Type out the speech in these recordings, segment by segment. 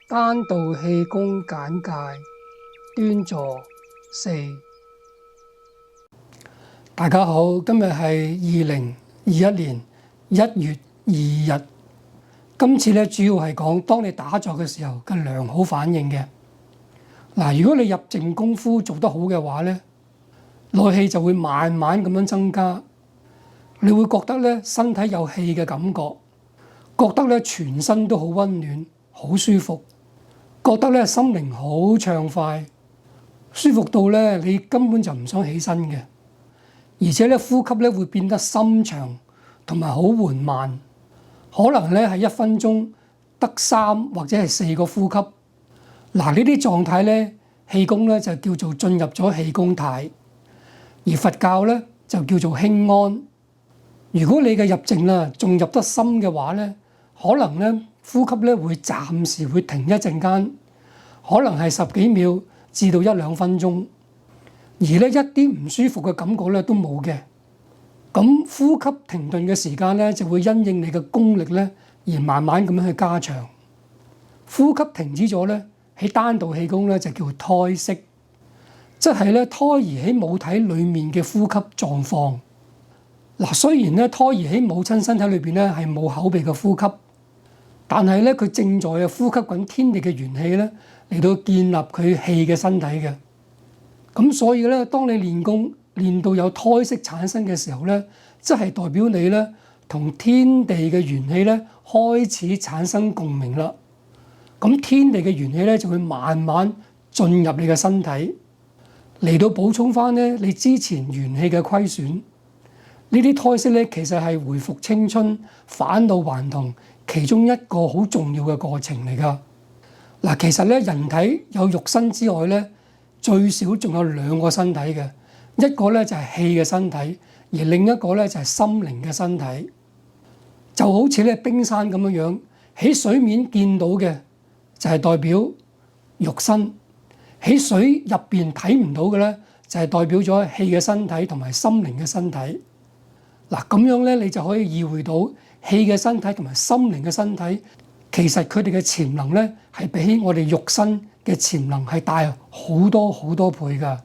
丹道氣功簡介，端坐四。大家好，今日係2021年1月2日。今次咧主要係講當你打坐嘅時候嘅良好反應嘅。嗱，如果你入靜功夫做得好嘅話咧，內氣就會慢慢咁樣增加，你會覺得咧身體有氣嘅感覺，覺得咧全身都好溫暖、好舒服。覺得咧心靈好暢快，舒服到咧你根本就唔想起身嘅，而且咧呼吸咧會變得深長同埋好緩慢，可能咧係1分鐘得3或者係4個呼吸。嗱，呢啲狀態咧氣功咧就叫做進入咗氣功態，而佛教咧就叫做輕安。如果你嘅入靜啦仲入得深嘅話咧，可能咧呼吸咧會暫時會停一陣間，可能係10幾秒至到1-2分鐘，而咧一啲唔舒服嘅感覺咧都冇嘅。咁呼吸停頓嘅時間咧就會因應你嘅功力咧而慢慢咁樣去加長。呼吸停止咗咧，喺丹道氣功咧就叫胎息，即係咧胎兒喺母體裡面嘅呼吸狀況。嗱，雖然咧胎兒喺母親身體裏邊咧係冇口鼻嘅呼吸，但係咧佢正在呼吸緊天地嘅元氣咧嚟到建立佢氣嘅身體嘅。咁所以咧，當你練功練到有胎息產生嘅時候咧，即係代表你咧同天地嘅元氣咧開始產生共鳴啦。咁天地嘅元氣咧就會慢慢進入你嘅身體，嚟到補充翻咧你之前元氣嘅虧損。呢啲胎息咧其實係回復青春、返老還童其中一個好重要嘅過程嚟㗎。嗱，其實咧人體有肉身之外咧，最少仲有2個身體嘅，一個咧就係氣嘅身體，而另一個咧就係心靈嘅身體。就好似咧冰山咁樣樣，喺水面見到嘅就係代表肉身，喺水入邊睇唔到嘅咧就係代表咗氣嘅身體同埋心靈嘅身體。嗱，咁樣咧你就可以意會到氣嘅身體同埋心靈嘅身體，其實佢哋嘅潛能咧係比起我哋肉身嘅潛能係大好多好多倍㗎。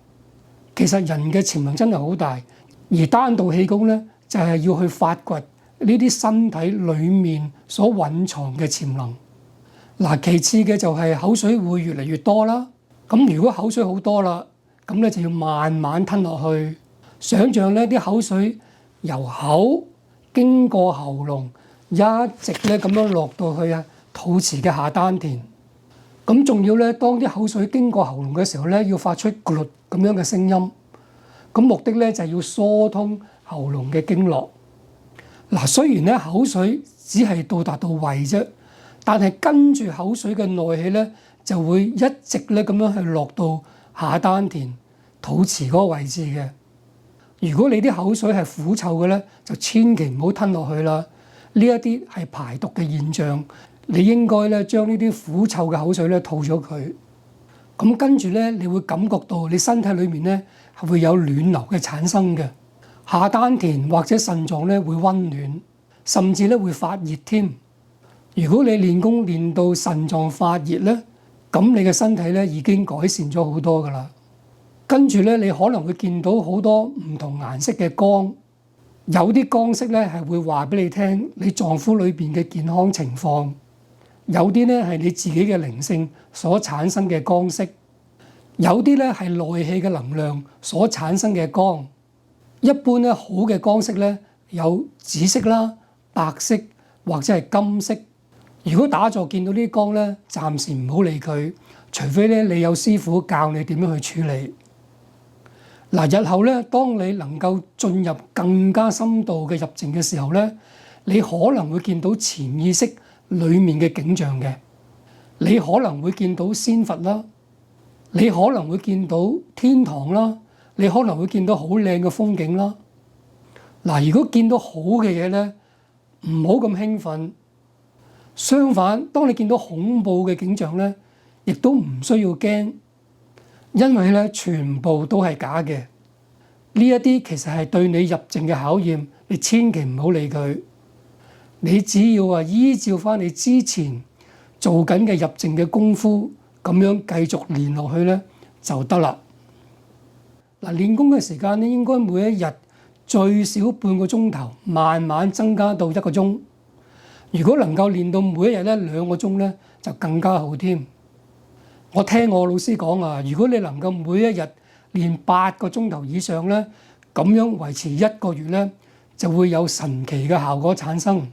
其實人嘅潛能真係好大，而丹道氣功咧就係要去發掘呢啲身體裡面所蘊藏嘅潛能。嗱，其次嘅就係口水會越嚟越多啦。咁如果口水好多啦，咁咧就要慢慢吞落去，想像呢啲口水由口經過喉嚨，一直咧咁樣落到去肚臍嘅下丹田。咁仲要咧，當啲口水經過喉嚨嘅時候咧，要發出咕嚕咁樣嘅聲音。咁目的咧就係要疏通喉嚨嘅經絡。嗱，雖然咧口水只係到達到胃啫，但係跟住口水嘅內氣咧，就會一直咧咁樣去落到下丹田、肚臍嗰個位置嘅。如果你啲口水係苦臭嘅咧，就千祈唔好吞落去啦。呢一啲係排毒嘅現象，你應該咧將呢啲苦臭嘅口水咧吐咗佢。咁跟住咧，你會感覺到你身體裏面咧係會有暖流嘅產生嘅，下丹田或者腎臟咧會溫暖，甚至咧會發熱添。如果你練功練到腎臟發熱咧，咁你嘅身體咧已經改善咗好多噶啦。跟住咧，你可能會見到好多唔同顏色嘅光，有啲光色咧係會話俾你聽你臟腑裏邊嘅健康情況，有啲咧係你自己嘅靈性所產生嘅光色，有啲咧係內氣嘅能量所產生嘅光。一般咧好嘅光色咧有紫色啦、白色或者係金色。如果打坐見到呢啲光咧，暫時唔好理佢，除非咧你有師傅教你點樣去處理。嗱，日後咧，當你能夠進入更加深度嘅入靜嘅時候咧，你可能會見到潛意識裡面嘅景象嘅，你可能會見到仙佛啦，你可能會見到天堂啦，你可能會見到好靚嘅風景啦。嗱，如果見到好嘅嘢咧，唔好咁興奮。相反，當你見到恐怖嘅景象咧，亦都唔需要驚。因為咧，全部都係假嘅。呢一啲其實係對你入靜嘅考驗，你千祈唔好理佢。你只要依照翻你之前做緊嘅入靜嘅功夫，咁樣繼續練落去咧就得啦。嗱，練功嘅時間咧應該每一日最少半個鐘頭，慢慢增加到1個鐘。如果能夠練到每一日咧2個鐘咧，就更加好添。我聽我老師講啊，如果你能夠每一日練8個鐘頭以上咧，咁樣維持1個月咧，就會有神奇嘅效果產生。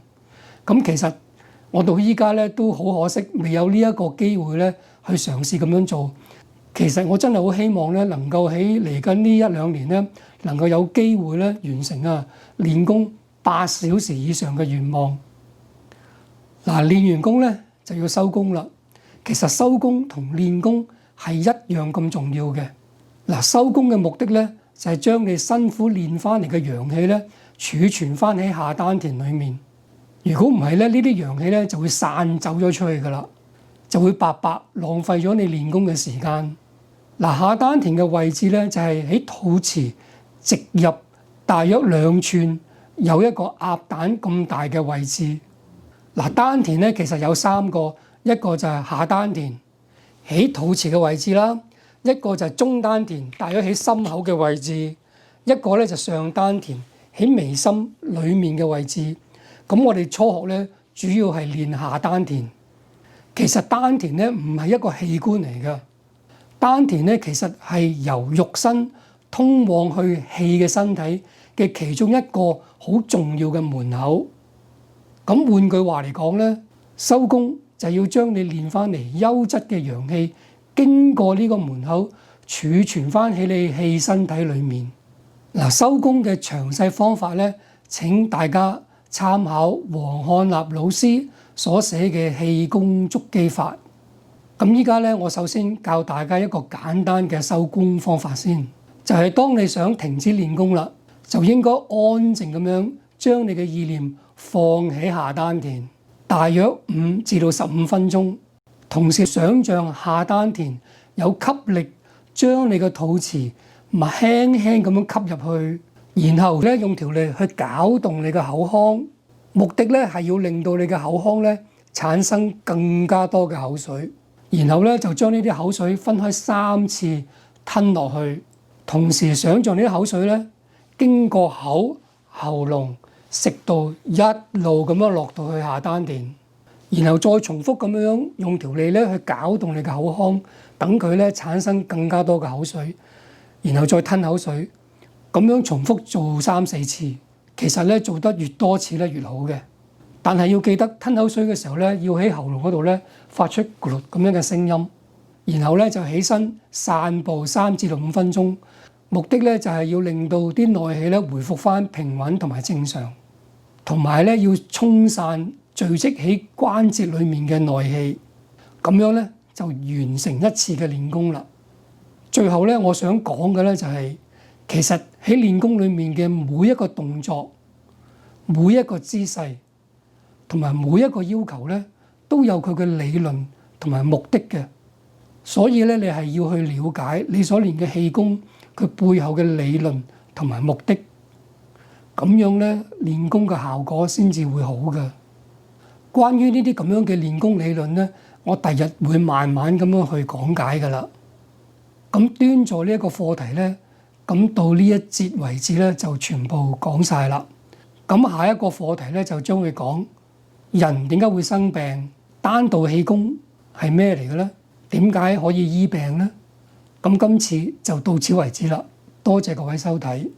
咁其實我到依家咧都好可惜，未有呢一個機會咧去嘗試咁樣做。其實我真係好希望咧，能夠喺嚟緊呢1-2年咧，能夠有機會咧完成練功8小時以上嘅願望。嗱，練完功咧就要收工啦。其實收工同練功係一樣咁重要嘅。嗱，收工嘅目的咧就係將你辛苦練翻嚟嘅陽氣咧儲存翻喺下丹田裡面。如果唔係咧，呢啲陽氣咧就會散走咗出去噶啦，就會白白浪費咗你練功嘅時間。嗱，下丹田嘅位置咧就係喺肚臍直入大約2寸，有一個鴨蛋咁大嘅位置。嗱，丹田咧其實有3個，一個就係下丹田喺肚臍嘅位置啦，一個就係中丹田大約喺心口嘅位置，一個咧就上丹田喺眉心裡面嘅位置。咁我哋初學咧主要係練下丹田。其實丹田咧唔係一個器官嚟㗎。丹田咧其實係由肉身通往去氣嘅身體嘅其中一個好重要嘅門口。咁換句話嚟講咧，收工就要將你練翻嚟優質嘅陽氣經過呢個門口儲存翻喺你氣身體裡面。嗱，收工嘅詳細方法咧，請大家參考黃漢立老師所寫嘅氣功築基法。咁依家咧，我首先教大家一個簡單嘅收工方法先，就係當你想停止練功啦，就應該安靜咁樣將你嘅意念放喺下丹田，大約5至15分鐘，同時想像下丹田有吸力將你嘅肚臍輕輕咁樣吸入去，然後咧用條脷去攪動你嘅口腔，目的咧係要令到你嘅口腔咧產生更加多嘅口水。然後咧就將呢啲口水分開3次吞落去，同時想像呢啲口水咧經過口、喉嚨、食道一路咁樣落到去下丹田，然後再重複咁樣用條脷咧去攪動你嘅口腔，等佢咧產生更加多嘅口水，然後再吞口水，咁樣重複做3-4次。其實咧做得越多次咧越好嘅。但係要記得吞口水嘅時候咧，要喺喉嚨嗰度咧發出咕嚕咁樣嘅聲音，然後咧就起身散步3至5分鐘，目的咧就係要令到啲內氣咧回復翻平穩同埋正常，同埋咧要沖散聚積喺關節裡面嘅內氣，咁樣咧就完成一次嘅練功啦。最後咧，我想講嘅咧就係，其實喺練功裡面嘅每一個動作、每一個姿勢，同埋每一個要求咧，都有佢嘅理論同埋目的嘅。所以咧，你係要去了解你所練嘅氣功佢背後嘅理論同埋目的，咁樣咧練功嘅效果先至會好嘅。關於呢啲咁樣嘅練功理論咧，我第日會慢慢咁樣去講解㗎啦。咁端坐呢一個課題咧，咁到呢一節為止咧就全部講晒啦。咁下一個課題咧就將會講人點解會生病？丹道氣功係咩嚟嘅咧？點解可以醫病咧？咁今次就到此為止啦。多謝各位收睇。